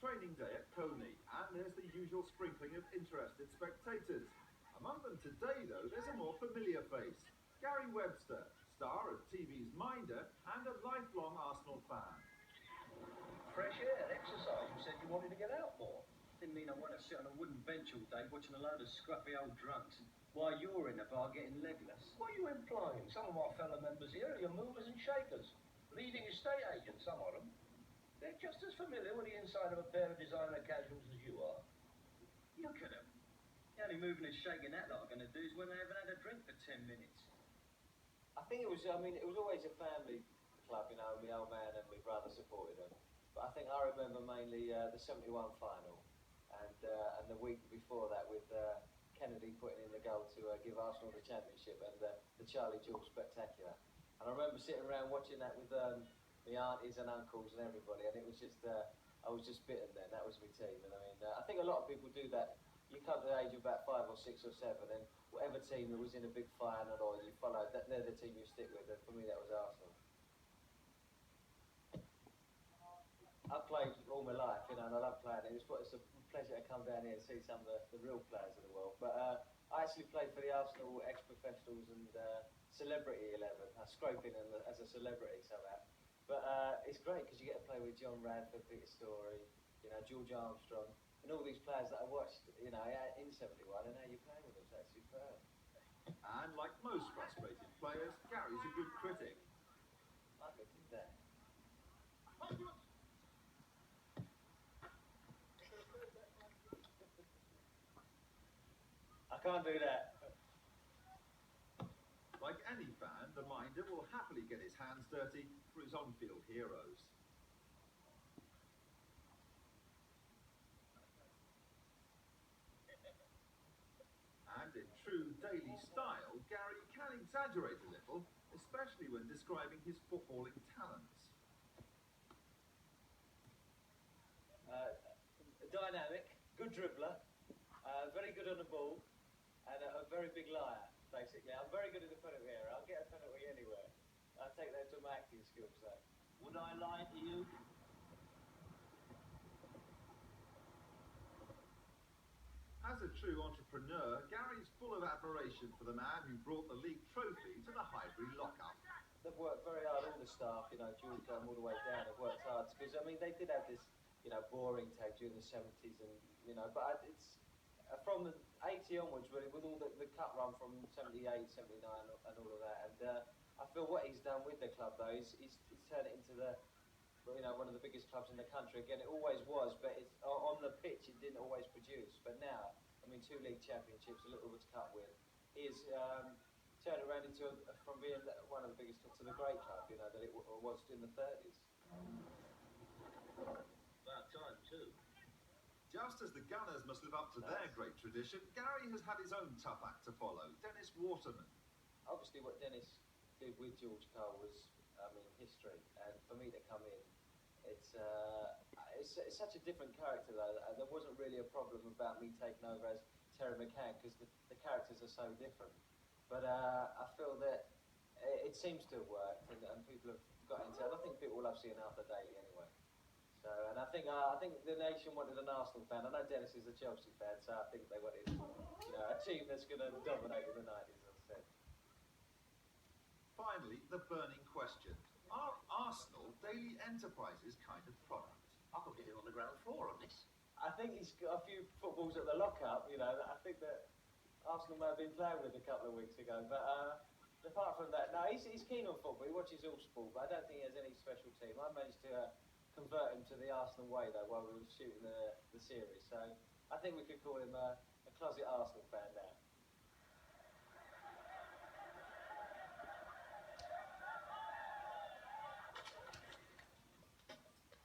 training day at Colney, and there's the usual sprinkling of interested spectators. Among them today, though, there's a more familiar face. Gary Webster, star of TV's Minder and a lifelong Arsenal fan. Fresh air, exercise. You said you wanted to get out more. Didn't mean I want to sit on a wooden bench all day watching a load of scruffy old drunks while you're in the bar getting legless. What are you implying? Some of our fellow members here are your movers and shakers. Leading estate agents, some of them. They're just as familiar with the inside of a pair of designer casuals as you are. Look at them. The only moving and shaking that lot are going to do is when they haven't had a drink for 10 minutes. I think it was always a family club, you know, my old man and my brother supported them. But I think I remember mainly the 71 final and the week before that with Kennedy putting in the goal to give Arsenal the championship and the Charlie George spectacular. And I remember sitting around watching that with my aunties and uncles and everybody, and it was just, I was just bitten then. That was my team. And I mean, I think a lot of people do that. You come to the age of about 5 or 6 or 7, and whatever team that was in a big final or you followed, they're the team you stick with. And for me, that was Arsenal. I've played all my life, you know, and I love playing. It's a pleasure to come down here and see some of the real players of the world. But I actually played for the Arsenal ex-professionals and Celebrity 11. I scrape in as a celebrity somehow. But it's great because you get to play with John Radford, Peter Storey, you know, George Armstrong, and all these players that I watched, you know, in 71, and now you're playing with them, so that's superb. And like most frustrated players, Gary's a good critic. I could do that. I can't do that. Like any fan, the Minder will happily get his hands dirty for his on-field heroes. And in true Daily style, Gary can exaggerate a little, especially when describing his footballing talents. Dynamic, good dribbler, very good on the ball, and a very big liar, basically. I'm very good in the penalty area. I'll get a penalty anywhere. I take that to my acting skills, though. Would I lie to you? As a true entrepreneur, Gary's full of admiration for the man who brought the league trophy to the Highbury lockup. They've worked very hard, all the staff, you know, George all the way down, have worked hard, because, I mean, they did have this, you know, boring tag during the 70s, and, you know, but it's from the 80 onwards, really, with all the cut run from 78, 79, and all of that, and I feel what he's done with the club, though, he's turned it into the, you know, one of the biggest clubs in the country. Again, it always was, but it's, on the pitch it didn't always produce. But now, I mean, 2 league championships, a little bit to cut with. He's turned it around into from being one of the biggest to the great club, you know, that it was in the 30s. About time too. Just as the Gunners must live up to their great tradition, Gary has had his own tough act to follow. Dennis Waterman. Obviously, what Dennis did with George Cole was, I mean, history. And for me to come in, it's such a different character, though. There wasn't really a problem about me taking over as Terry McCann because the characters are so different. But I feel that it seems to have worked, and people have got into it. I think people love seeing Arthur Daly anyway. So, and I think the nation wanted an Arsenal fan. I know Dennis is a Chelsea fan, so I think they wanted, you know, a team that's going to dominate in the 90s, as I said. Finally, the burning question. Are Arsenal Daily Enterprises kind of product? I could get it on the ground floor on this. I think he's got a few footballs at the lockup, you know. I think that Arsenal may have been playing with a couple of weeks ago, but apart from that, no, he's keen on football. He watches all sport, but I don't think he has any special team. I managed to convert him to the Arsenal way, though, while we were shooting the series. So I think we could call him a closet Arsenal fan now.